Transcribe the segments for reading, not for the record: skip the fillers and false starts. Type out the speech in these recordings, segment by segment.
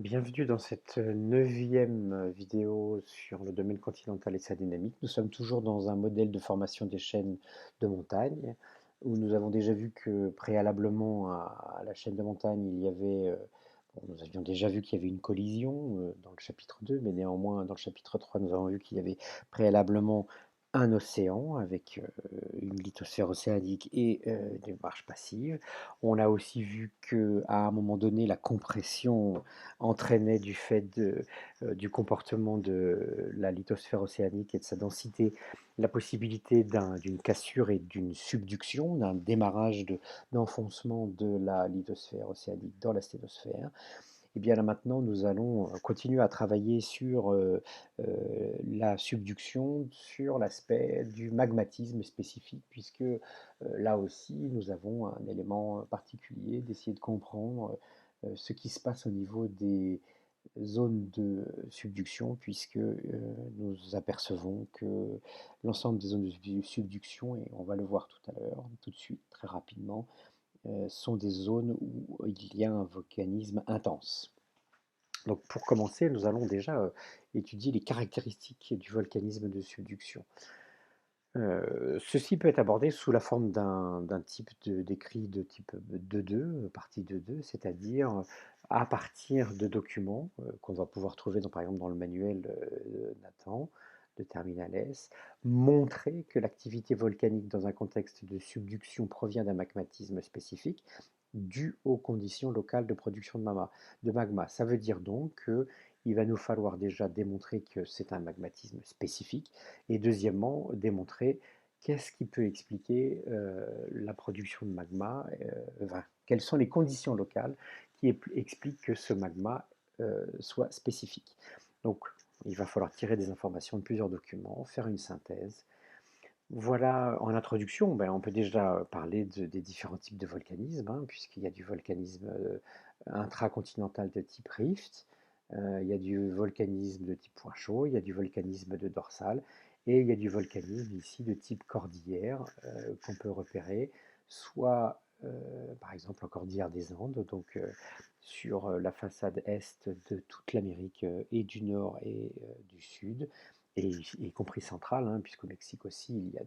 Bienvenue dans cette neuvième vidéo sur le domaine continental et sa dynamique. Nous sommes toujours dans un modèle de formation des chaînes de montagne où nous avons déjà vu que préalablement à la chaîne de montagne, nous avions déjà vu qu'il y avait une collision dans le chapitre 2, mais néanmoins dans le chapitre 3, nous avons vu qu'il y avait préalablement un océan avec une lithosphère océanique et des marches passives. On a aussi vu qu'à un moment donné, la compression entraînait du fait du comportement de la lithosphère océanique et de sa densité la possibilité d'une cassure et d'une subduction, d'un démarrage d'enfoncement de la lithosphère océanique dans la sténosphère. Et bien là maintenant, nous allons continuer à travailler sur la subduction, sur l'aspect du magmatisme spécifique, puisque là aussi, nous avons un élément particulier d'essayer de comprendre ce qui se passe au niveau des zones de subduction, puisque nous apercevons que l'ensemble des zones de subduction, et on va le voir tout à l'heure, tout de suite, très rapidement, sont des zones où il y a un volcanisme intense. Donc pour commencer, nous allons déjà étudier les caractéristiques du volcanisme de subduction. Ceci peut être abordé sous la forme d'un type d'écrit de type 2.2, partie 2.2, c'est-à-dire à partir de documents qu'on va pouvoir trouver par exemple dans le manuel Nathan de Terminal S, montrer que l'activité volcanique dans un contexte de subduction provient d'un magmatisme spécifique dû aux conditions locales de production de magma. Ça veut dire donc qu'il va nous falloir déjà démontrer que c'est un magmatisme spécifique et deuxièmement, démontrer qu'est-ce qui peut expliquer la production de magma, quelles sont les conditions locales qui expliquent que ce magma soit spécifique. Donc, il va falloir tirer des informations de plusieurs documents, faire une synthèse. Voilà, en introduction, on peut déjà parler des différents types de volcanisme, hein, puisqu'il y a du volcanisme intracontinental de type rift, il y a du volcanisme de type point chaud, il y a du volcanisme de dorsale, et il y a du volcanisme ici de type cordillère qu'on peut repérer, soit par exemple en cordillère des Andes, donc sur la façade est de toute l'Amérique et du Nord et du Sud, et y compris centrale, hein, puisqu'au Mexique aussi il y a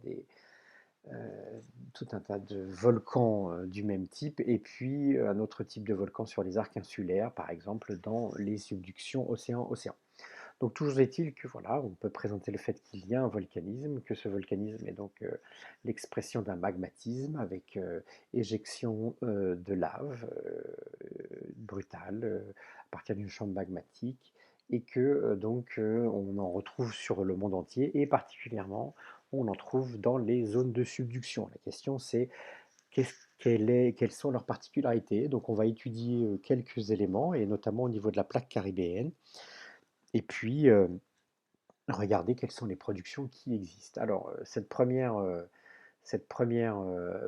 tout un tas de volcans du même type, et puis un autre type de volcan sur les arcs insulaires, par exemple dans les subductions océan-océan. Donc toujours est-il que voilà, on peut présenter le fait qu'il y a un volcanisme, que ce volcanisme est donc l'expression d'un magmatisme avec éjection de lave brutale à partir d'une chambre magmatique, et que on en retrouve sur le monde entier, et particulièrement on en trouve dans les zones de subduction. La question c'est quelles sont leurs particularités. Donc on va étudier quelques éléments, et notamment au niveau de la plaque caribéenne, et puis regarder quelles sont les productions qui existent. Alors, cette première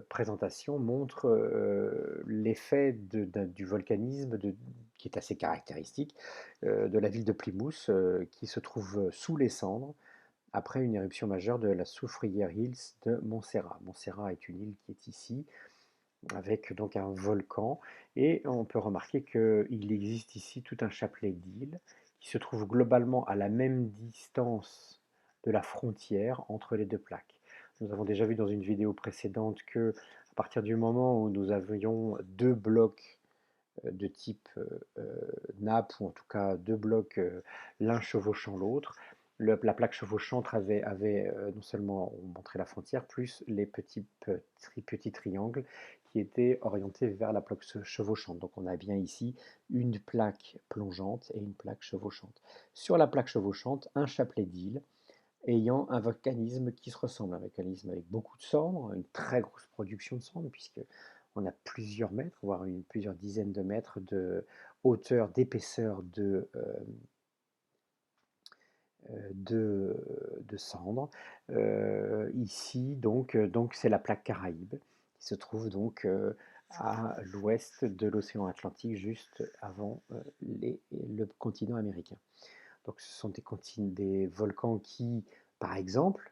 présentation montre l'effet du volcanisme qui est assez caractéristique de la ville de Plymouth, qui se trouve sous les cendres après une éruption majeure de la Soufrière Hills de Montserrat. Montserrat est une île qui est ici, avec donc un volcan, et on peut remarquer qu'il existe ici tout un chapelet d'îles qui se trouvent globalement à la même distance de la frontière entre les deux plaques. Nous avons déjà vu dans une vidéo précédente que à partir du moment où nous avions deux blocs de type nappe, ou en tout cas deux blocs l'un chevauchant l'autre, la plaque chevauchante avait non seulement montré la frontière, plus les petits triangles qui étaient orientés vers la plaque chevauchante. Donc on a bien ici une plaque plongeante et une plaque chevauchante. Sur la plaque chevauchante, un chapelet d'îles ayant un volcanisme qui se ressemble, un volcanisme avec beaucoup de cendres, une très grosse production de cendres, puisque on a plusieurs mètres, voire plusieurs dizaines de mètres de hauteur, d'épaisseur de cendres. Ici, donc c'est la plaque Caraïbe, qui se trouve donc à l'ouest de l'océan Atlantique, juste avant le continent américain. Donc ce sont des volcans qui, par exemple,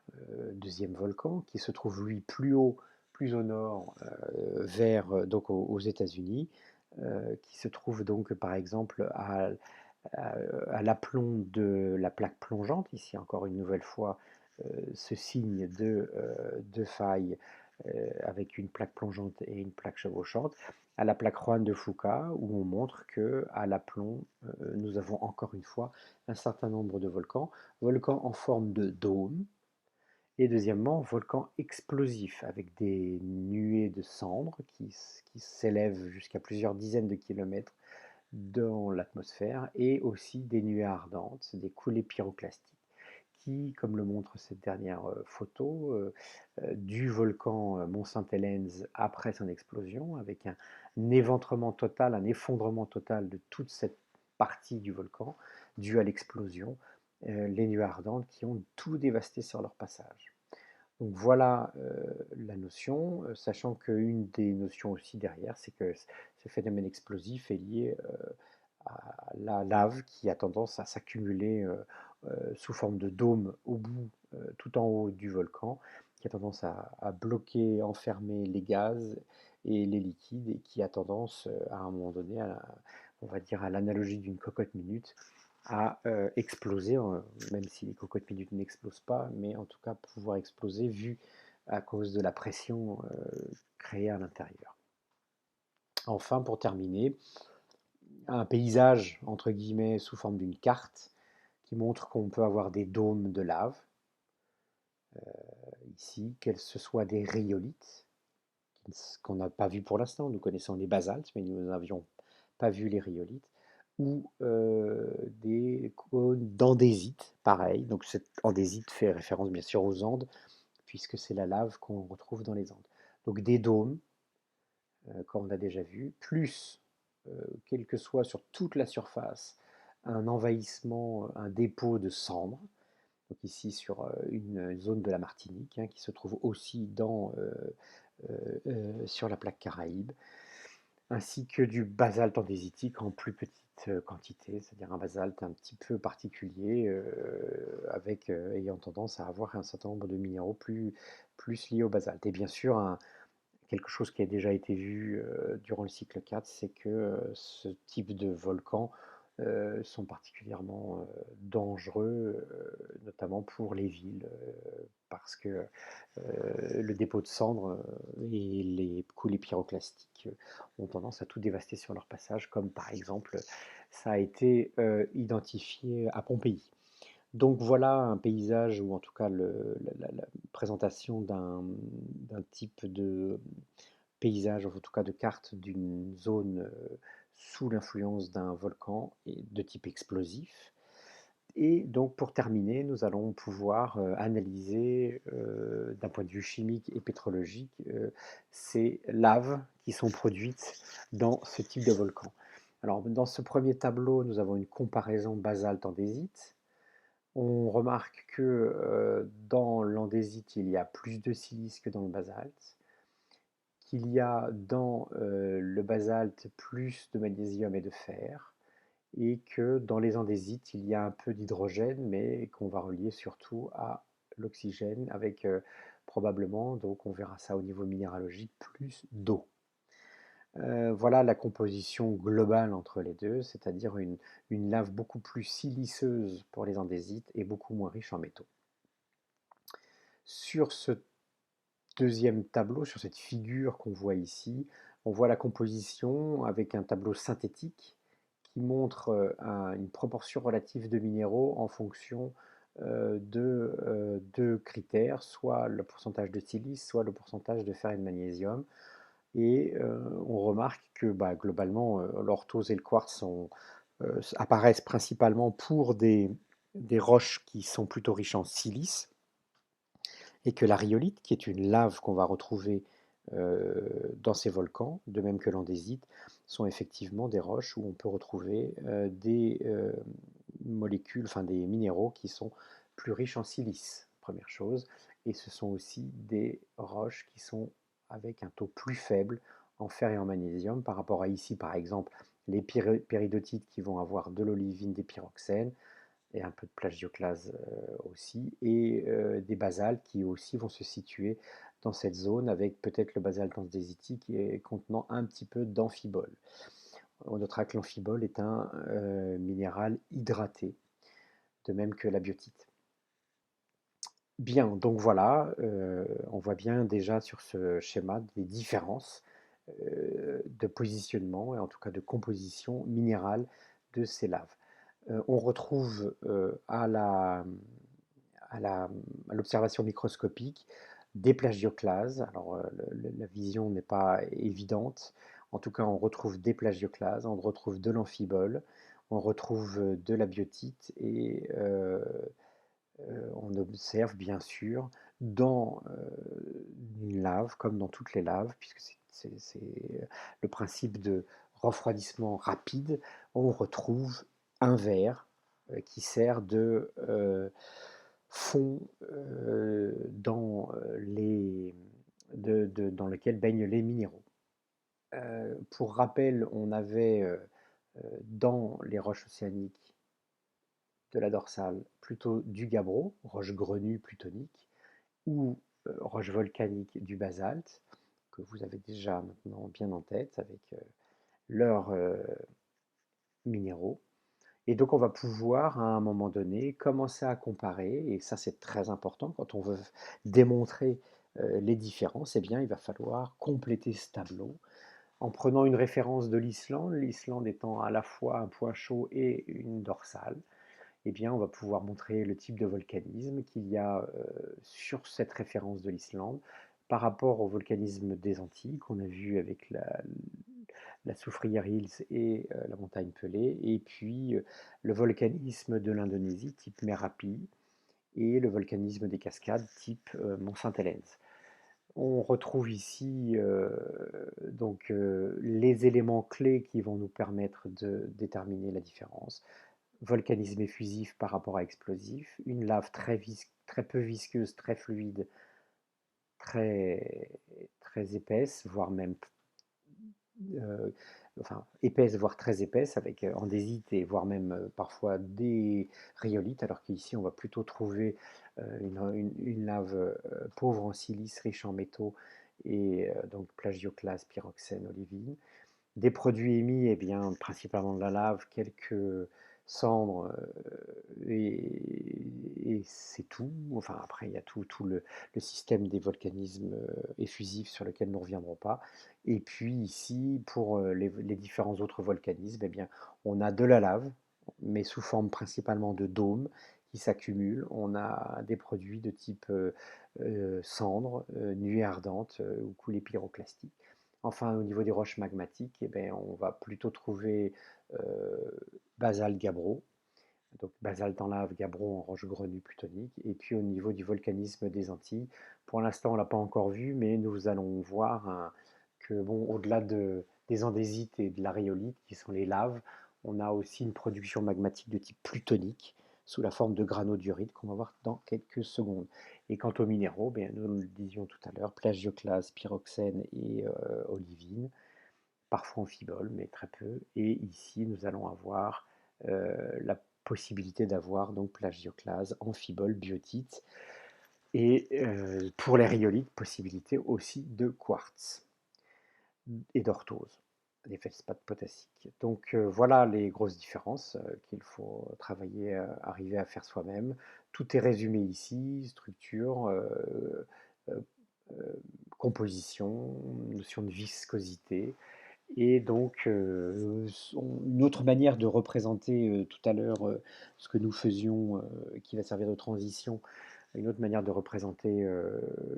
deuxième volcan, qui se trouve lui plus haut, plus au nord, vers donc aux États-Unis, qui se trouve donc par exemple à l'aplomb de la plaque plongeante, ici encore une nouvelle fois ce signe de faille avec une plaque plongeante et une plaque chevauchante, à la plaque Juan de Fuca, où on montre que à l'aplomb, nous avons encore une fois un certain nombre de volcans, volcans en forme de dôme, et deuxièmement, volcans explosifs, avec des nuées de cendres qui s'élèvent jusqu'à plusieurs dizaines de kilomètres dans l'atmosphère, et aussi des nuées ardentes, des coulées pyroclastiques qui, comme le montre cette dernière photo, du volcan Mont Saint-Helens après son explosion, avec un éventrement total, un effondrement total de toute cette partie du volcan dû à l'explosion, les nuées ardentes qui ont tout dévasté sur leur passage. Donc voilà la notion, sachant qu'une des notions aussi derrière, c'est que ce phénomène explosif est lié à la lave qui a tendance à s'accumuler sous forme de dôme au bout, tout en haut du volcan, qui a tendance à bloquer, enfermer les gaz et les liquides, et qui a tendance à un moment donné, on va dire à l'analogie d'une cocotte minute, à exploser, même si les cocottes minutes n'explosent pas, mais en tout cas pouvoir exploser vu à cause de la pression créée à l'intérieur. Enfin, pour terminer, un paysage, entre guillemets, sous forme d'une carte, qui montre qu'on peut avoir des dômes de lave, ici, qu'elles ce soit des rhyolites, qu'on n'a pas vu pour l'instant, nous connaissons les basaltes, mais nous n'avions pas vu les rhyolites, ou des cônes d'andésite, pareil. Donc cette andésite fait référence bien sûr aux Andes, puisque c'est la lave qu'on retrouve dans les Andes. Donc des dômes, comme on a déjà vu, plus, quel que soit sur toute la surface, un envahissement, un dépôt de cendres, donc ici sur une zone de la Martinique, hein, qui se trouve aussi sur la plaque Caraïbe, ainsi que du basalte andésitique en plus petite quantité, c'est-à-dire un basalte un petit peu particulier, ayant tendance à avoir un certain nombre de minéraux plus liés au basalte. Et bien sûr, quelque chose qui a déjà été vu durant le cycle 4, c'est que ce type de volcans sont particulièrement dangereux, notamment pour les villes, parce que le dépôt de cendres et les coulées pyroclastiques ont tendance à tout dévaster sur leur passage, comme par exemple ça a été identifié à Pompéi. Donc voilà un paysage, ou en tout cas la présentation d'un type de paysage, en tout cas de carte d'une zone sous l'influence d'un volcan et de type explosif. Et donc pour terminer, nous allons pouvoir analyser d'un point de vue chimique et pétrologique ces laves qui sont produites dans ce type de volcan. Alors dans ce premier tableau, nous avons une comparaison basalte-andésite. On remarque que dans l'andésite, il y a plus de silice que dans le basalte, qu'il y a dans le basalte plus de magnésium et de fer, et que dans les andésites, il y a un peu d'hydrogène, mais qu'on va relier surtout à l'oxygène, avec probablement, donc on verra ça au niveau minéralogique, plus d'eau. Voilà la composition globale entre les deux, c'est-à-dire une lave beaucoup plus siliceuse pour les andésites et beaucoup moins riche en métaux. Sur ce deuxième tableau, sur cette figure qu'on voit ici, on voit la composition avec un tableau synthétique qui montre une proportion relative de minéraux en fonction de deux critères, soit le pourcentage de silice, soit le pourcentage de fer et de magnésium. Et on remarque que globalement, l'orthose et le quartz apparaissent principalement pour des roches qui sont plutôt riches en silice, et que la rhyolite, qui est une lave qu'on va retrouver dans ces volcans, de même que l'andésite, sont effectivement des roches où on peut retrouver des molécules, enfin des minéraux qui sont plus riches en silice, première chose, et ce sont aussi des roches qui sont avec un taux plus faible en fer et en magnésium par rapport à ici, par exemple, les péridotites qui vont avoir de l'olivine, des pyroxènes, et un peu de plagioclase aussi, et des basaltes qui aussi vont se situer dans cette zone, avec peut-être le basalte andésitique contenant un petit peu d'amphibole. On notera que l'amphibole est un minéral hydraté, de même que la biotite. Bien, donc voilà, on voit bien déjà sur ce schéma des différences de positionnement et en tout cas de composition minérale de ces laves. On retrouve à l'observation microscopique des plagioclases. Alors la vision n'est pas évidente. En tout cas, on retrouve des plagioclases, on retrouve de l'amphibole, on retrouve de la biotite et on observe bien sûr dans une lave, comme dans toutes les laves, puisque c'est le principe de refroidissement rapide, on retrouve un verre qui sert de fond dans lequel baignent les minéraux. Pour rappel, on avait dans les roches océaniques de la dorsale plutôt du gabbro, roche grenue plutonique, ou roche volcanique du basalte, que vous avez déjà maintenant bien en tête avec leurs minéraux. Et donc on va pouvoir à un moment donné commencer à comparer, et ça c'est très important quand on veut démontrer les différences, eh bien il va falloir compléter ce tableau en prenant une référence de l'Islande étant à la fois un point chaud et une dorsale. Eh bien, on va pouvoir montrer le type de volcanisme qu'il y a sur cette référence de l'Islande par rapport au volcanisme des Antilles qu'on a vu avec la Soufrière Hills et la montagne Pelée, et puis le volcanisme de l'Indonésie type Merapi et le volcanisme des Cascades type Mont Saint-Helens. On retrouve ici donc les éléments clés qui vont nous permettre de déterminer la différence. Volcanisme effusif par rapport à explosif, une lave très peu visqueuse, très fluide, très, très épaisse, voire même euh, enfin, épaisse, voire très épaisse, avec andésite et voire même parfois des rhyolites, alors qu'ici on va plutôt trouver une lave pauvre en silice, riche en métaux, et donc plagioclase, pyroxène, olivine. Des produits émis, eh bien, principalement de la lave, quelques cendres, et c'est tout. Enfin, après, il y a tout le système des volcanismes effusifs sur lequel nous ne reviendrons pas. Et puis ici, pour les différents autres volcanismes, eh bien, on a de la lave, mais sous forme principalement de dômes qui s'accumulent. On a des produits de type cendres, nuées ardentes ou coulées pyroclastiques. Enfin, au niveau des roches magmatiques, eh ben, on va plutôt trouver euh, basalte gabbro, donc basalte en lave, gabbro en roche grenue plutonique. Et puis au niveau du volcanisme des Antilles, pour l'instant on ne l'a pas encore vu, mais nous allons voir que bon, au-delà des andésites et de la rhyolite, qui sont les laves, on a aussi une production magmatique de type plutonique, sous la forme de granodurite, qu'on va voir dans quelques secondes. Et quant aux minéraux, bien, nous le disions tout à l'heure, plagioclase, pyroxène et olivine, parfois amphibole, mais très peu. Et ici, nous allons avoir la possibilité d'avoir donc plagioclase, amphibole, biotite, et pour les rhyolites, possibilité aussi de quartz et d'orthose, des feldspaths potassiques. Donc voilà les grosses différences qu'il faut travailler, arriver à faire soi-même. Tout est résumé ici, structure, euh, composition, notion de viscosité. Et donc, une autre manière de représenter tout à l'heure ce que nous faisions, qui va servir de transition, une autre manière de représenter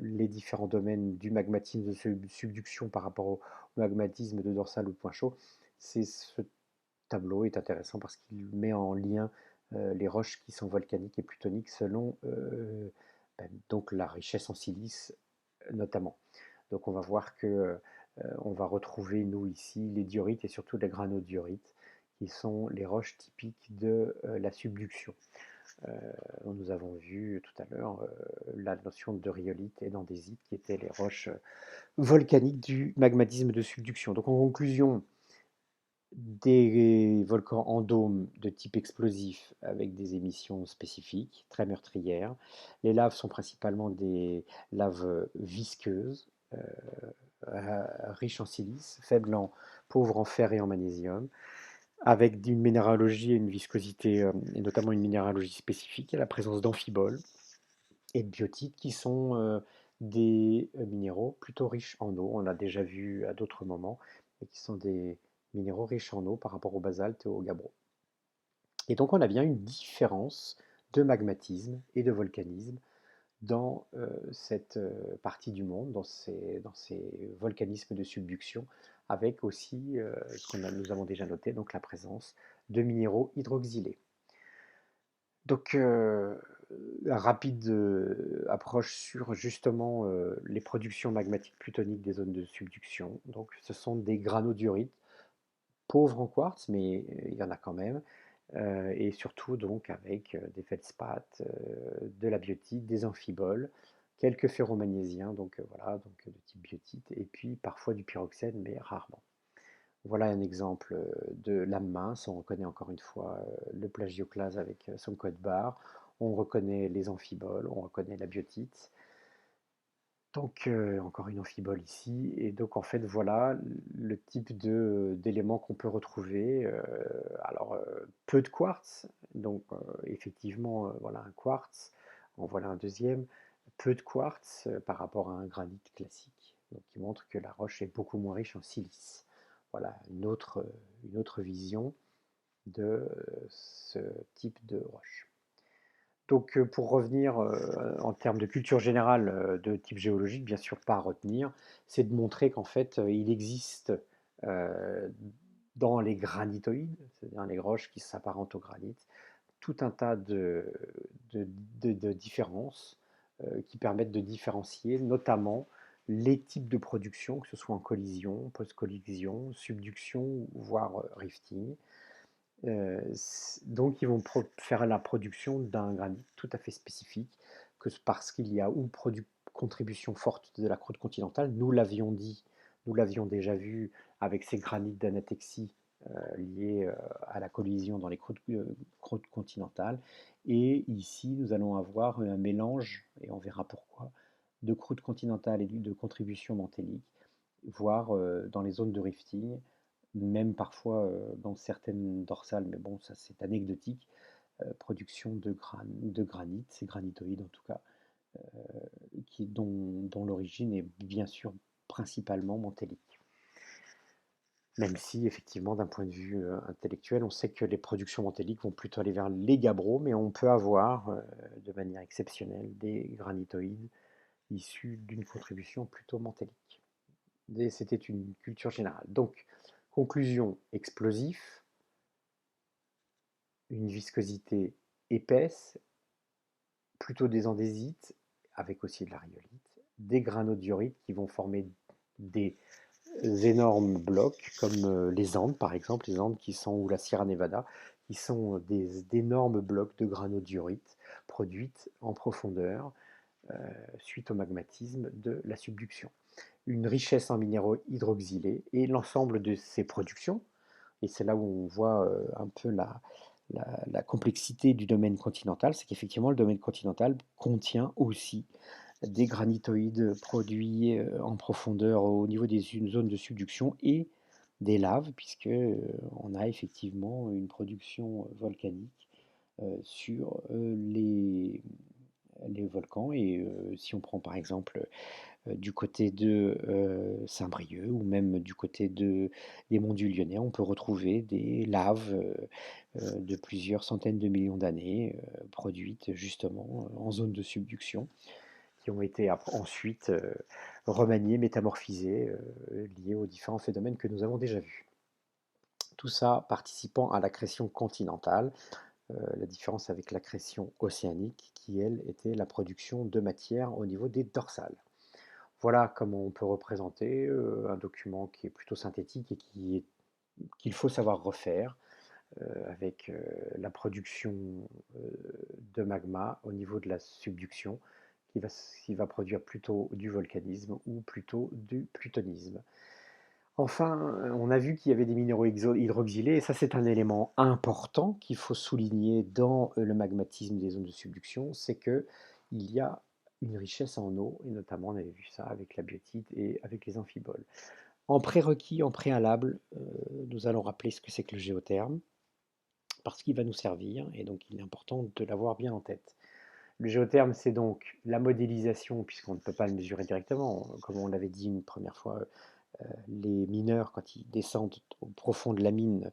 les différents domaines du magmatisme de subduction par rapport au magmatisme de dorsal ou de point chaud, c'est ce tableau est intéressant parce qu'il met en lien les roches qui sont volcaniques et plutoniques selon donc la richesse en silice notamment. Donc on va voir que on va retrouver nous ici les diorites et surtout les granodiorites qui sont les roches typiques de la subduction. Euh, Nous avons vu tout à l'heure la notion de rhyolite et d'andésite qui étaient les roches volcaniques du magmatisme de subduction. Donc en conclusion, des volcans en dôme de type explosif avec des émissions spécifiques, très meurtrières. Les laves sont principalement des laves visqueuses, riches en silice, faibles en pauvre en fer et en magnésium, avec une minéralogie et une viscosité, et notamment une minéralogie spécifique, et la présence d'amphiboles et de biotites qui sont des minéraux plutôt riches en eau. On l'a déjà vu à d'autres moments, et qui sont des minéraux riches en eau par rapport au basalte et au gabbro. Et donc on a bien une différence de magmatisme et de volcanisme dans cette partie du monde, dans ces volcanismes de subduction, avec aussi nous avons déjà noté, donc la présence de minéraux hydroxylés. Donc, la rapide approche sur justement les productions magmatiques plutoniques des zones de subduction. Donc, ce sont des granodiorites, pauvres en quartz, mais il y en a quand même, et surtout donc avec des feldspaths, de la biotite, des amphiboles, quelques ferromagnésiens, donc voilà, donc de type biotite, et puis parfois du pyroxène, mais rarement. Voilà un exemple de lame mince. On reconnaît encore une fois le plagioclase avec son code barre. On reconnaît les amphiboles, on reconnaît la biotite. Donc encore une amphibole ici. Et donc en fait voilà le type d'éléments qu'on peut retrouver. Alors peu de quartz. Donc effectivement voilà un quartz. En voilà un deuxième. Peu de quartz par rapport à un granit classique. Donc qui montre que la roche est beaucoup moins riche en silice. Voilà une autre vision de ce type de roche. Donc pour revenir en termes de culture générale de type géologique, bien sûr pas à retenir, c'est de montrer qu'en fait il existe euh, dans les granitoïdes, c'est-à-dire les roches qui s'apparentent au granit, tout un tas de, de différences qui permettent de différencier notamment les types de production, que ce soit en collision, post-collision, subduction, voire rifting. Donc ils vont faire la production d'un granit tout à fait spécifique, parce qu'il y a une contribution forte de la croûte continentale. Nous l'avions dit, nous l'avions déjà vu avec ces granites d'anatexie liés à la collision dans les croûtes continentales. Et ici, nous allons avoir un mélange, et on verra pourquoi, de croûte continentale et de contribution mantélique, voire dans les zones de rifting, même parfois dans certaines dorsales, mais bon, ça c'est anecdotique, production de granit, c'est granitoïde en tout cas, dont l'origine est bien sûr principalement mantélique. Même si, effectivement, d'un point de vue intellectuel, on sait que les productions mantéliques vont plutôt aller vers les gabbros, mais on peut avoir, de manière exceptionnelle, des granitoïdes issus d'une contribution plutôt mantélique. C'était une culture générale. Donc, conclusion, explosif, une viscosité épaisse, plutôt des andésites, avec aussi de la rhyolite, des granodiorites qui vont former des énormes blocs, comme les Andes par exemple, les Andes qui sont, ou la Sierra Nevada, qui sont d'énormes blocs de granodiorites produites en profondeur suite au magmatisme de la subduction. Une richesse en minéraux hydroxylés et l'ensemble de ces productions, et c'est là où on voit un peu la complexité du domaine continental, c'est qu'effectivement le domaine continental contient aussi des granitoïdes produits en profondeur au niveau des zones de subduction et des laves, puisque on a effectivement une production volcanique sur les volcans. Et si on prend par exemple du côté de Saint-Brieuc ou même du côté des monts du Lyonnais, on peut retrouver des laves de plusieurs centaines de millions d'années produites justement en zone de subduction, qui ont été ensuite remaniées, métamorphisées, liées aux différents phénomènes que nous avons déjà vus. Tout ça participant à l'accrétion continentale, la différence avec l'accrétion océanique qui, elle, était la production de matière au niveau des dorsales. Voilà comment on peut représenter un document qui est plutôt synthétique et qu'il faut savoir refaire avec la production de magma au niveau de la subduction qui va produire plutôt du volcanisme ou plutôt du plutonisme. Enfin, on a vu qu'il y avait des minéraux hydroxylés, et ça c'est un élément important qu'il faut souligner dans le magmatisme des zones de subduction, c'est qu'il y a une richesse en eau, et notamment on avait vu ça avec la biotite et avec les amphiboles. En prérequis, en préalable, nous allons rappeler ce que c'est que le géotherme, parce qu'il va nous servir, et donc il est important de l'avoir bien en tête. Le géotherme, c'est donc la modélisation, puisqu'on ne peut pas le mesurer directement. Comme on l'avait dit une première fois, les mineurs, quand ils descendent au profond de la mine,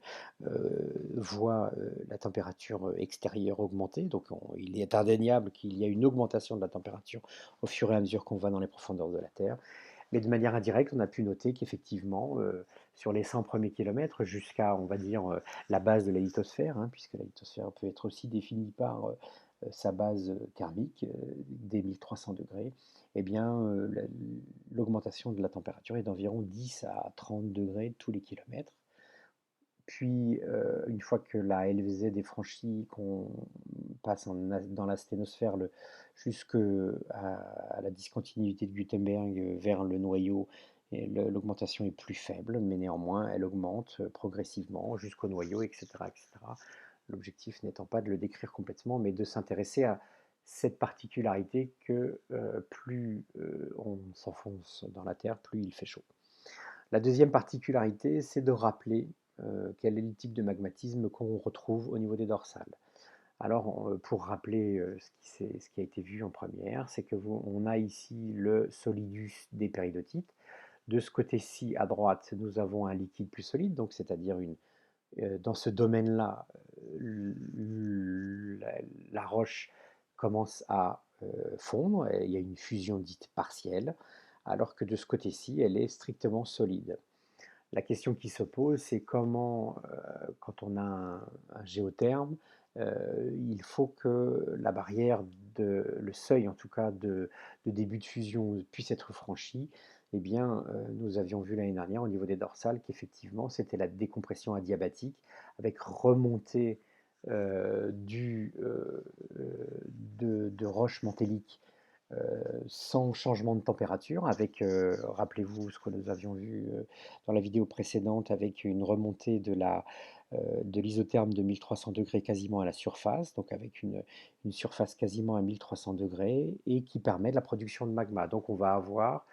voient la température extérieure augmenter. Donc il est indéniable qu'il y a une augmentation de la température au fur et à mesure qu'on va dans les profondeurs de la Terre. Mais de manière indirecte, on a pu noter qu'effectivement, sur les 100 premiers kilomètres jusqu'à, on va dire, la base de la lithosphère, hein, puisque la lithosphère peut être aussi définie par sa base thermique, des 1300 degrés, eh bien, l'augmentation de la température est d'environ 10 à 30 degrés tous les kilomètres. Puis, une fois que la LVZ est franchie, qu'on passe dans la sténosphère jusqu'à à la discontinuité de Gutenberg vers le noyau, et l'augmentation est plus faible, mais néanmoins elle augmente progressivement jusqu'au noyau, etc., etc. L'objectif n'étant pas de le décrire complètement, mais de s'intéresser à cette particularité que plus on s'enfonce dans la Terre, plus il fait chaud. La deuxième particularité, c'est de rappeler quel est le type de magmatisme qu'on retrouve au niveau des dorsales. Alors, pour rappeler ce qui a été vu en première, c'est que on a ici le solidus des péridotites. De ce côté-ci, à droite, nous avons un liquide plus solide, donc c'est-à-dire dans ce domaine-là, la roche commence à fondre, et il y a une fusion dite partielle, alors que de ce côté-ci, elle est strictement solide. La question qui se pose, c'est comment, quand on a un géotherme, il faut que la barrière, le seuil en tout cas de début de fusion puisse être franchi. Eh bien, nous avions vu l'année dernière au niveau des dorsales qu'effectivement, c'était la décompression adiabatique avec remontée de roches mantéliques sans changement de température, avec, rappelez-vous ce que nous avions vu dans la vidéo précédente, avec une remontée de l'isotherme de 1300 degrés quasiment à la surface, donc avec une surface quasiment à 1300 degrés, et qui permet de la production de magma. Donc on va avoir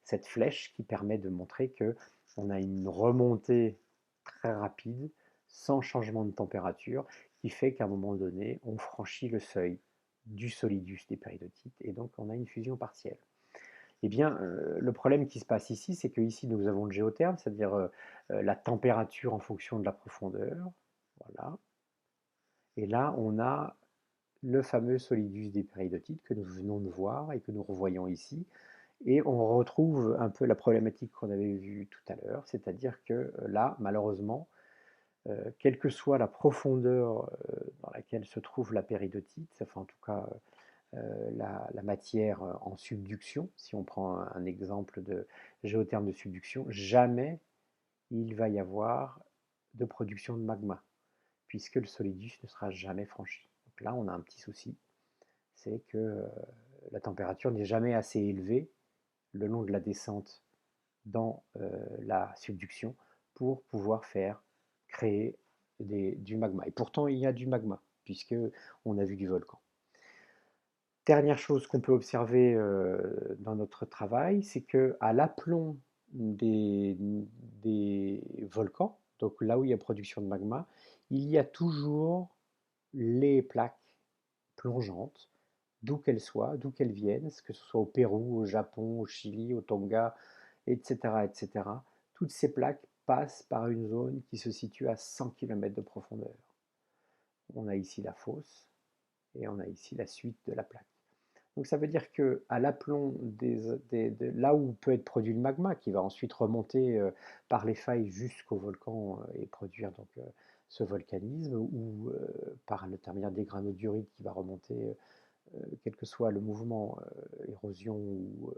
cette flèche qui permet de montrer que on a une remontée très rapide, sans changement de température, qui fait qu'à un moment donné, on franchit le seuil du solidus des péridotites, et donc on a une fusion partielle. Eh bien, le problème qui se passe ici, c'est que ici nous avons le géotherme, c'est-à-dire la température en fonction de la profondeur, voilà. Et là, on a le fameux solidus des péridotites que nous venons de voir et que nous revoyons ici. Et on retrouve un peu la problématique qu'on avait vue tout à l'heure, c'est-à-dire que là, malheureusement, quelle que soit la profondeur dans laquelle se trouve la péridotite, enfin en tout cas la matière en subduction, si on prend un exemple de géotherme de subduction, jamais il va y avoir de production de magma, puisque le solidus ne sera jamais franchi. Donc là, on a un petit souci, c'est que la température n'est jamais assez élevée le long de la descente dans la subduction pour pouvoir faire créer du magma. Et pourtant, il y a du magma, puisque on a vu du volcan. Dernière chose qu'on peut observer dans notre travail, c'est qu'à l'aplomb des volcans, donc là où il y a production de magma, il y a toujours les plaques plongeantes, d'où qu'elles soient, d'où qu'elles viennent, que ce soit au Pérou, au Japon, au Chili, au Tonga, etc., etc. Toutes ces plaques passent par une zone qui se situe à 100 km de profondeur. On a ici la fosse et on a ici la suite de la plaque. Donc ça veut dire que à l'aplomb là où peut être produit le magma, qui va ensuite remonter par les failles jusqu'au volcan et produire donc ce volcanisme, ou par l'intermédiaire des granodurites qui va remonter, quel que soit le mouvement, érosion ou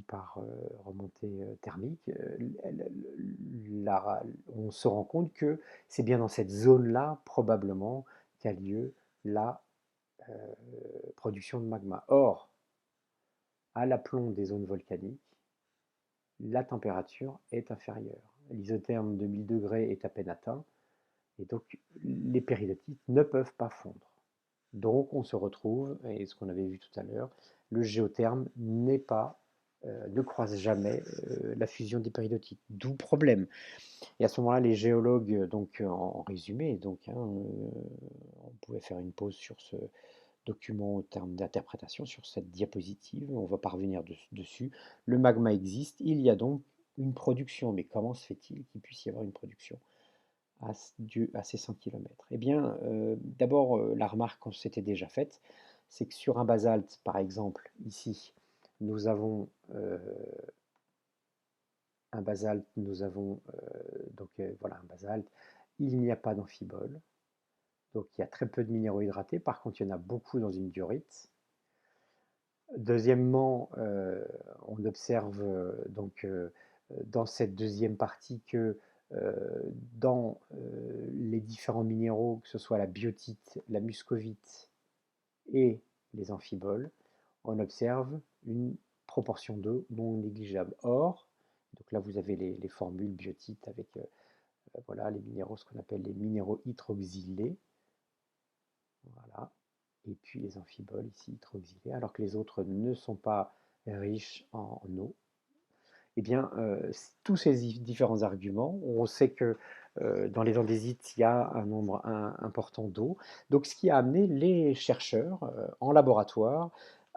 par remontée thermique, on se rend compte que c'est bien dans cette zone-là probablement qu'a lieu la production de magma. Or, à l'aplomb des zones volcaniques, la température est inférieure. L'isotherme de 1000 degrés est à peine atteint, et donc les péridotites ne peuvent pas fondre. Donc on se retrouve, et ce qu'on avait vu tout à l'heure, le géotherme n'est pas ne croisent jamais la fusion des péridotites. D'où problème. Et à ce moment-là, les géologues, donc en résumé, donc, on pouvait faire une pause sur ce document au terme d'interprétation, sur cette diapositive, on va pas revenir dessus. Le magma existe, il y a donc une production, mais comment se fait-il qu'il puisse y avoir une production due à ces 100 km? Eh bien, d'abord, la remarque qu'on s'était déjà faite, c'est que sur un basalte, par exemple, ici, nous avons un basalte, nous avons donc voilà un basalte, il n'y a pas d'amphibole, donc il y a très peu de minéraux hydratés, par contre il y en a beaucoup dans une diorite. Deuxièmement, on observe donc dans cette deuxième partie que dans les différents minéraux, que ce soit la biotite, la muscovite et les amphiboles, on observe une proportion d'eau non négligeable. Or, donc là vous avez les formules biotites avec voilà, les minéraux, ce qu'on appelle les minéraux hydroxylés, voilà, et puis les amphiboles ici hydroxylés, alors que les autres ne sont pas riches en eau. Eh bien, tous ces différents arguments, on sait que dans les andésites, il y a un nombre important d'eau. Donc, ce qui a amené les chercheurs en laboratoire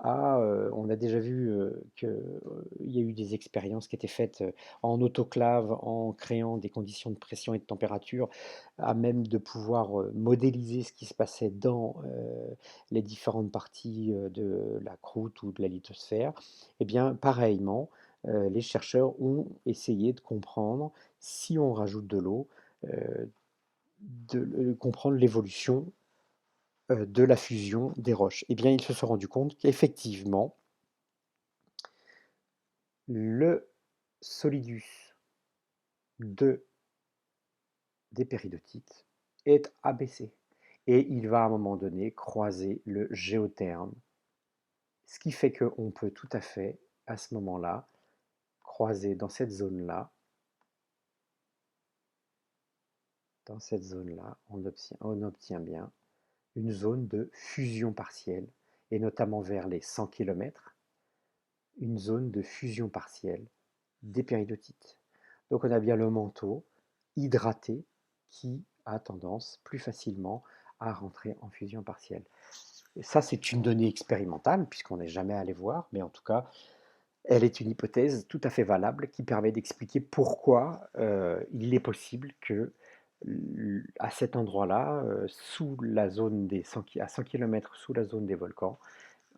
on a déjà vu qu'il y a eu des expériences qui étaient faites en autoclave, en créant des conditions de pression et de température, à même de pouvoir modéliser ce qui se passait dans les différentes parties de la croûte ou de la lithosphère. Eh bien, pareillement, les chercheurs ont essayé de comprendre si on rajoute de l'eau, euh, de comprendre l'évolution de la fusion des roches. Eh bien, ils se sont rendus compte qu'effectivement, le solidus des péridotites est abaissé et il va à un moment donné croiser le géotherme, ce qui fait qu'on peut tout à fait, à ce moment-là, croiser dans cette zone-là, on obtient bien une zone de fusion partielle, et notamment vers les 100 km, une zone de fusion partielle des péridotites. Donc on a bien le manteau hydraté qui a tendance plus facilement à rentrer en fusion partielle. Et ça, c'est une donnée expérimentale, puisqu'on n'est jamais allé voir, mais en tout cas, elle est une hypothèse tout à fait valable qui permet d'expliquer pourquoi il est possible que à cet endroit-là, sous la zone à 100 km sous la zone des volcans,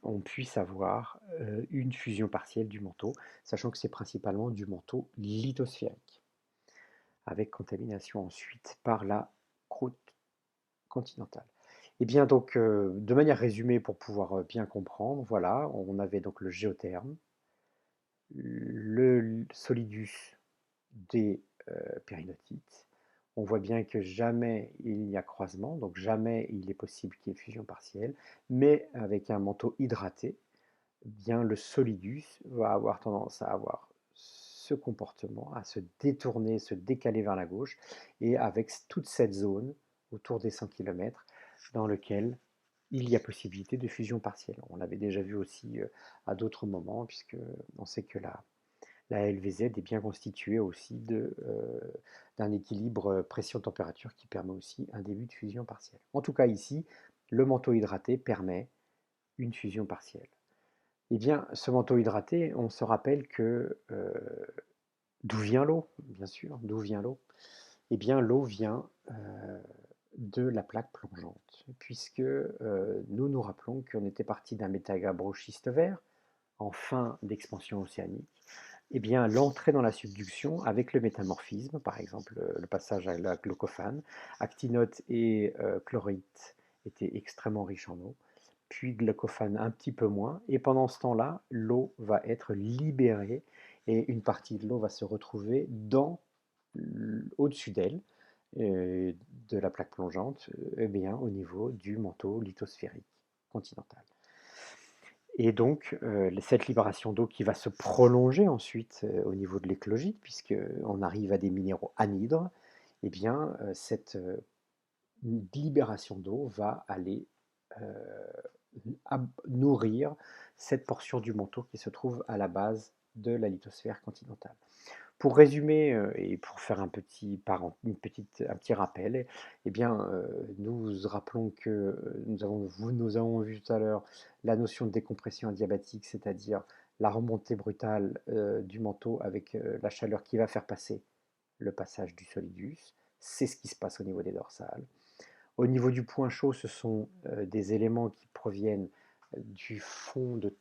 on puisse avoir une fusion partielle du manteau, sachant que c'est principalement du manteau lithosphérique, avec contamination ensuite par la croûte continentale. Et bien donc, de manière résumée, pour pouvoir bien comprendre, voilà, on avait donc le géotherme, le solidus des périnotites. On voit bien que jamais il y a croisement, donc jamais il est possible qu'il y ait fusion partielle, mais avec un manteau hydraté, eh bien le solidus va avoir tendance à avoir ce comportement, à se détourner, se décaler vers la gauche, et avec toute cette zone autour des 100 km dans lequel il y a possibilité de fusion partielle. On l'avait déjà vu aussi à d'autres moments, puisque on sait que la LVZ est bien constituée aussi d'un équilibre pression-température qui permet aussi un début de fusion partielle. En tout cas ici, le manteau hydraté permet une fusion partielle. Eh bien, ce manteau hydraté, on se rappelle que d'où vient l'eau, bien sûr, d'où vient l'eau? Eh bien, l'eau vient de la plaque plongeante, puisque nous nous rappelons qu'on était parti d'un métagabroschiste vert en fin d'expansion océanique. Eh bien, l'entrée dans la subduction avec le métamorphisme, par exemple le passage à la glaucophane, actinote et chlorite étaient extrêmement riches en eau, puis glaucophane un petit peu moins, et pendant ce temps-là, l'eau va être libérée et une partie de l'eau va se retrouver au-dessus d'elle, de la plaque plongeante, eh bien, au niveau du manteau lithosphérique continental. Et donc, cette libération d'eau qui va se prolonger ensuite au niveau de l'éclogite, puisqu'on arrive à des minéraux anhydres, eh bien, cette libération d'eau va aller nourrir cette portion du manteau qui se trouve à la base de la lithosphère continentale. Pour résumer et pour faire un petit rappel, eh bien, nous rappelons que nous avons vu tout à l'heure la notion de décompression adiabatique, c'est-à-dire la remontée brutale du manteau avec la chaleur qui va faire passer le passage du solidus. C'est ce qui se passe au niveau des dorsales. Au niveau du point chaud, ce sont des éléments qui proviennent du fond de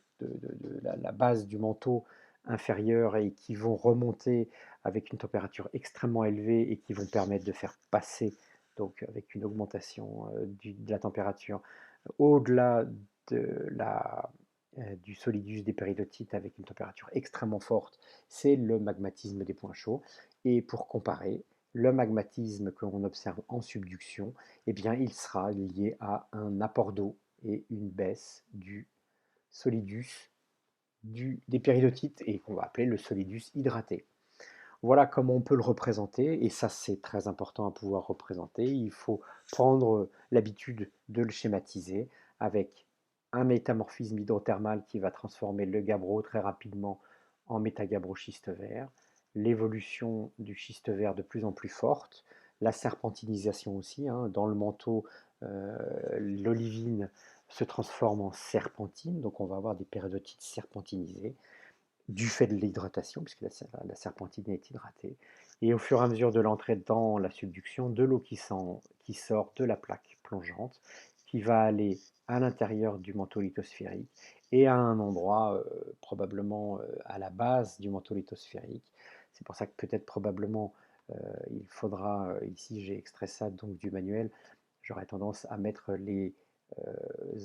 la base du manteau inférieur et qui vont remonter avec une température extrêmement élevée et qui vont permettre de faire passer, donc avec une augmentation de la température, au-delà de du solidus des péridotites avec une température extrêmement forte, c'est le magmatisme des points chauds. Et pour comparer, le magmatisme que l'on observe en subduction, eh bien, il sera lié à un apport d'eau et une baisse du solidus des péridotites et qu'on va appeler le solidus hydraté. Voilà comment on peut le représenter, et ça c'est très important à pouvoir représenter. Il faut prendre l'habitude de le schématiser avec un métamorphisme hydrothermal qui va transformer le gabbro très rapidement en métagabbroschiste vert, l'évolution du schiste vert de plus en plus forte, la serpentinisation aussi, hein, dans le manteau, l'olivine se transforme en serpentine, donc on va avoir des péridotites serpentinisées, du fait de l'hydratation, puisque la serpentine est hydratée. Et au fur et à mesure de l'entrée dans la subduction, de l'eau qui sort de la plaque plongeante, qui va aller à l'intérieur du manteau lithosphérique et à un endroit probablement à la base du manteau lithosphérique. C'est pour ça que peut-être probablement il faudra, ici j'ai extrait ça donc du manuel, j'aurais tendance à mettre les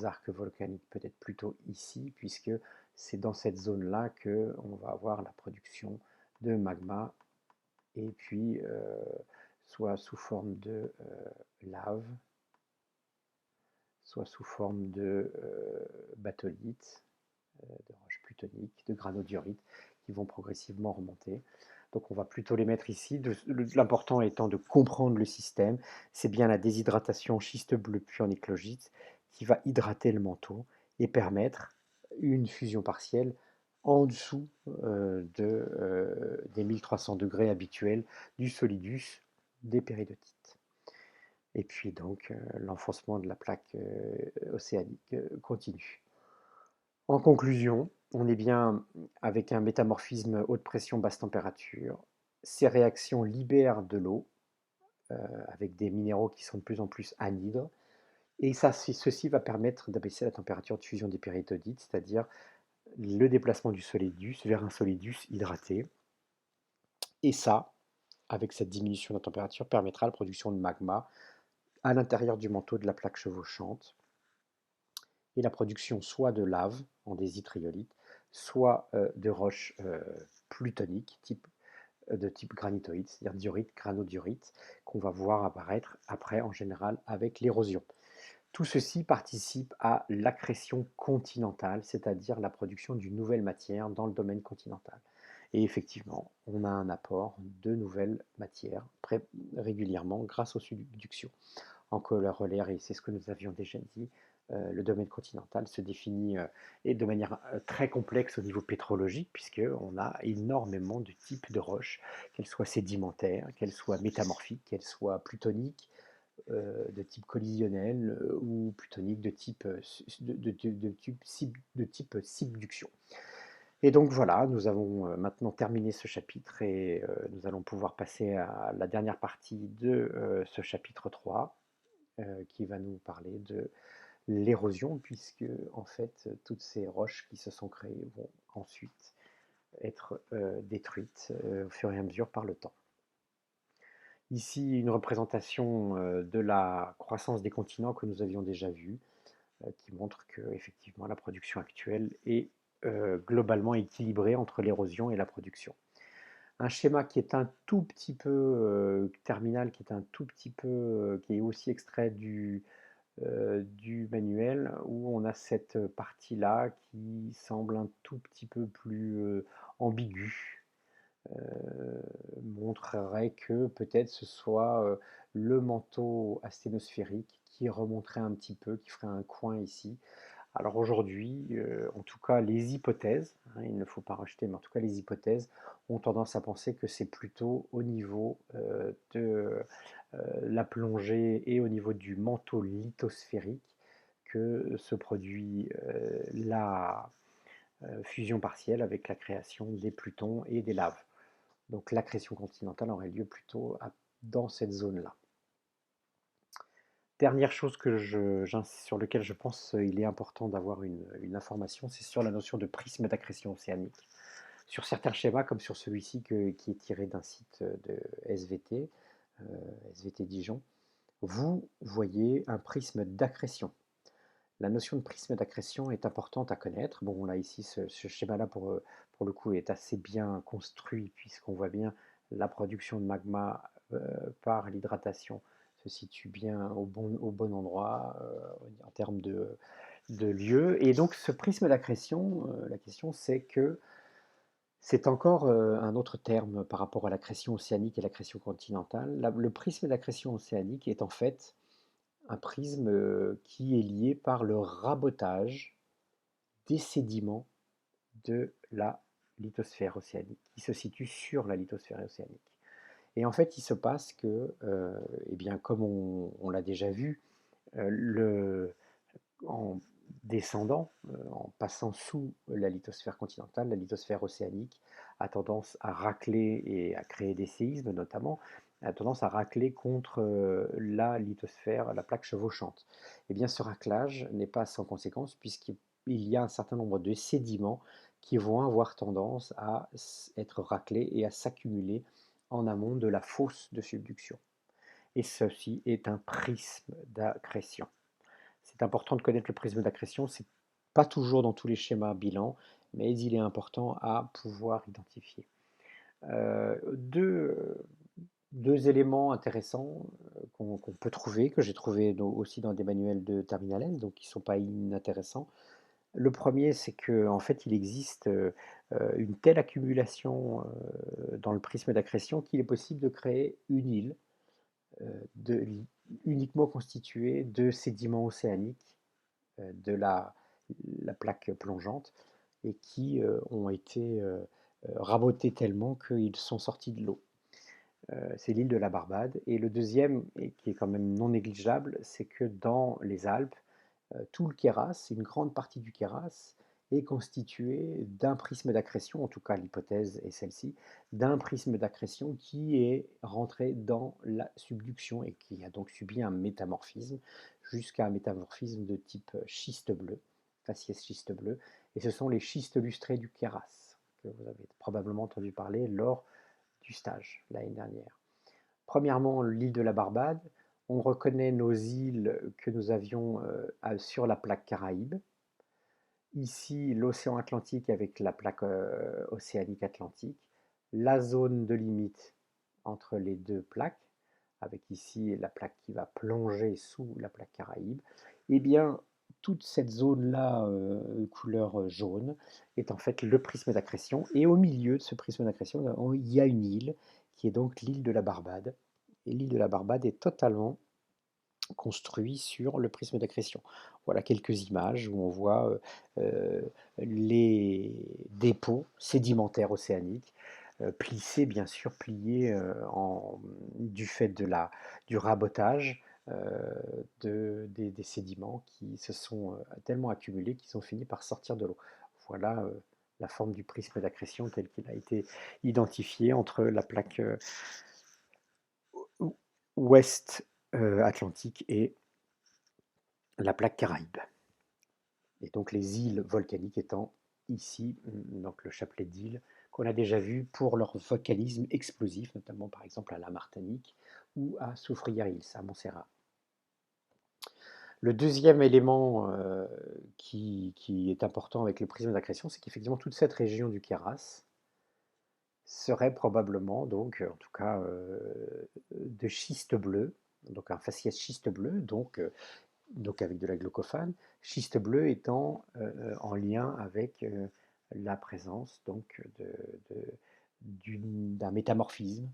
arcs volcaniques peut-être plutôt ici, puisque c'est dans cette zone-là qu'on va avoir la production de magma, et puis soit sous forme de lave, soit sous forme de batholite, de roches plutoniques, de granodiorite, qui vont progressivement remonter. Donc on va plutôt les mettre ici. L'important étant de comprendre le système. C'est bien la déshydratation schiste bleu puis en éclogite qui va hydrater le manteau et permettre une fusion partielle en dessous des 1300 degrés habituels du solidus des péridotites. Et puis donc l'enfoncement de la plaque océanique continue. En conclusion, on est bien avec un métamorphisme haute pression, basse température. Ces réactions libèrent de l'eau avec des minéraux qui sont de plus en plus anhydres. Et ceci va permettre d'abaisser la température de fusion des péritonites, c'est-à-dire le déplacement du solidus vers un solidus hydraté. Et ça, avec cette diminution de la température, permettra la production de magma à l'intérieur du manteau de la plaque chevauchante et la production soit de lave en désitriolite, soit de roches plutoniques de type granitoïde, c'est-à-dire diorite, granodiorite, qu'on va voir apparaître après en général avec l'érosion. Tout ceci participe à l'accrétion continentale, c'est-à-dire la production d'une nouvelle matière dans le domaine continental. Et effectivement, on a un apport de nouvelles matières régulièrement grâce aux subductions en couleur relaire, et c'est ce que nous avions déjà dit, le domaine continental se définit et de manière très complexe au niveau pétrologique, puisqu'on a énormément de types de roches, qu'elles soient sédimentaires, qu'elles soient métamorphiques, qu'elles soient plutoniques, de type collisionnel ou plutoniques de type subduction. Et donc voilà, nous avons maintenant terminé ce chapitre et nous allons pouvoir passer à la dernière partie de ce chapitre 3 qui va nous parler de l'érosion, puisque en fait toutes ces roches qui se sont créées vont ensuite être détruites au fur et à mesure par le temps. Ici une représentation de la croissance des continents que nous avions déjà vue, qui montre que effectivement la production actuelle est globalement équilibrée entre l'érosion et la production. Un schéma qui est un tout petit peu terminal, qui est un tout petit peu, qui est aussi extrait du manuel, où on a cette partie-là qui semble un tout petit peu plus ambiguë, montrerait que peut-être ce soit le manteau asténosphérique qui remonterait un petit peu, qui ferait un coin ici, Alors aujourd'hui, en tout cas les hypothèses, hein, il ne faut pas rejeter, mais en tout cas les hypothèses ont tendance à penser que c'est plutôt au niveau de la plongée et au niveau du manteau lithosphérique que se produit la fusion partielle avec la création des plutons et des laves. Donc l'accrétion continentale aurait lieu plutôt dans cette zone-là. Dernière chose sur laquelle je pense il est important d'avoir une information, c'est sur la notion de prisme d'accrétion océanique. Sur certains schémas, comme sur celui-ci qui est tiré d'un site de SVT, euh, SVT Dijon, vous voyez un prisme d'accrétion. La notion de prisme d'accrétion est importante à connaître. Bon, là, ici, ce schéma-là, pour le coup, est assez bien construit, puisqu'on voit bien la production de magma par l'hydratation se situe bien au bon endroit en termes de lieu. Et donc, ce prisme d'accrétion, la question, c'est que c'est encore un autre terme par rapport à l'accrétion océanique et l'accrétion continentale. Le prisme d'accrétion océanique est en fait un prisme qui est lié par le rabotage des sédiments de la lithosphère océanique, qui se situe sur la lithosphère océanique. Et en fait, il se passe que, eh bien, comme on l'a déjà vu, en descendant, en passant sous la lithosphère continentale, la lithosphère océanique a tendance à racler et à créer des séismes notamment, a tendance à racler contre la lithosphère, la plaque chevauchante. Et bien ce raclage n'est pas sans conséquence puisqu'il y a un certain nombre de sédiments qui vont avoir tendance à être raclés et à s'accumuler en amont de la fosse de subduction. Et ceci est un prisme d'accrétion. C'est important de connaître le prisme d'accrétion, c'est pas toujours dans tous les schémas bilan, mais il est important à pouvoir identifier. Euh, deux, deux éléments intéressants qu'on peut trouver, que j'ai trouvé aussi dans des manuels de Terminal N, donc qui ne sont pas inintéressants. Le premier, c'est qu'en fait, il existe une telle accumulation dans le prisme d'accrétion qu'il est possible de créer une île de, uniquement constituée de sédiments océaniques de la plaque plongeante et qui ont été rabotés tellement qu'ils sont sortis de l'eau. C'est l'île de la Barbade. Et le deuxième, et qui est quand même non négligeable, c'est que dans les Alpes, tout le Queyras, une grande partie du Queyras, est constitué d'un prisme d'accrétion, en tout cas l'hypothèse est celle-ci, d'un prisme d'accrétion qui est rentré dans la subduction et qui a donc subi un métamorphisme, jusqu'à un métamorphisme de type schiste bleu, faciès schiste bleu, et ce sont les schistes lustrés du Queyras, que vous avez probablement entendu parler lors du stage l'année dernière. Premièrement, l'île de la Barbade. On reconnaît nos îles que nous avions sur la plaque Caraïbe. Ici, l'océan Atlantique avec la plaque océanique Atlantique. La zone de limite entre les deux plaques, avec ici la plaque qui va plonger sous la plaque Caraïbe. Eh bien, toute cette zone-là, couleur jaune, est en fait le prisme d'accrétion. Et au milieu de ce prisme d'accrétion, il y a une île, qui est donc l'île de la Barbade. Et l'île de la Barbade est totalement construite sur le prisme d'accrétion. Voilà quelques images où on voit les dépôts sédimentaires océaniques, plissés, bien sûr, pliés du fait du rabotage des sédiments qui se sont tellement accumulés qu'ils ont fini par sortir de l'eau. Voilà la forme du prisme d'accrétion tel qu'il a été identifié entre la plaque ouest atlantique et la plaque Caraïbe. Et donc les îles volcaniques étant ici, donc le chapelet d'îles qu'on a déjà vu pour leur volcanisme explosif, notamment par exemple à la Martinique ou à Soufrière-Îles, à Montserrat. Le deuxième élément qui est important avec le prisme d'accrétion, c'est qu'effectivement toute cette région du Queyras serait probablement, donc en tout cas, de schiste bleu, donc un faciès schiste bleu, donc avec de la glaucophane, schiste bleu étant en lien avec la présence donc d'un métamorphisme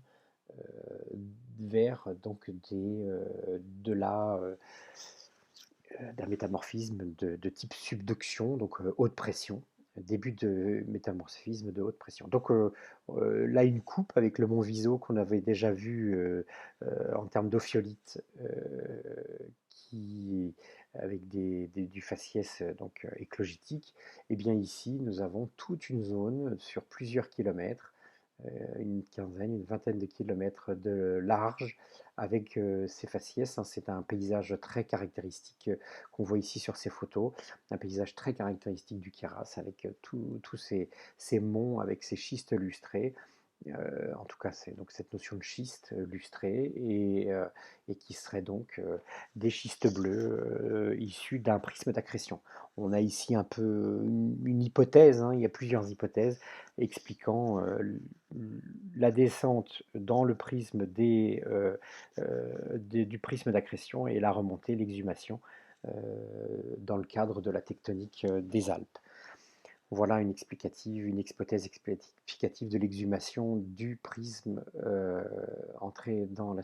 vers donc de la d'un métamorphisme de type subduction, donc haute pression, début de métamorphisme de haute pression. Donc là, une coupe avec le mont Viso qu'on avait déjà vu en termes d'ophiolite, qui, avec du faciès donc, éclogitique, et bien ici, nous avons toute une zone sur plusieurs kilomètres, une quinzaine, une vingtaine de kilomètres de large, avec ces faciès, hein. C'est un paysage très caractéristique qu'on voit ici sur ces photos, un paysage très caractéristique du Queyras, avec tous ces monts, avec ces schistes lustrés. En tout cas, c'est donc cette notion de schiste lustré et qui serait donc des schistes bleus issus d'un prisme d'accrétion. On a ici un peu une hypothèse, hein, il y a plusieurs hypothèses expliquant la descente dans le prisme du prisme d'accrétion et la remontée, l'exhumation euh, dans le cadre de la tectonique des Alpes. Voilà une hypothèse explicative de l'exhumation du prisme entré dans la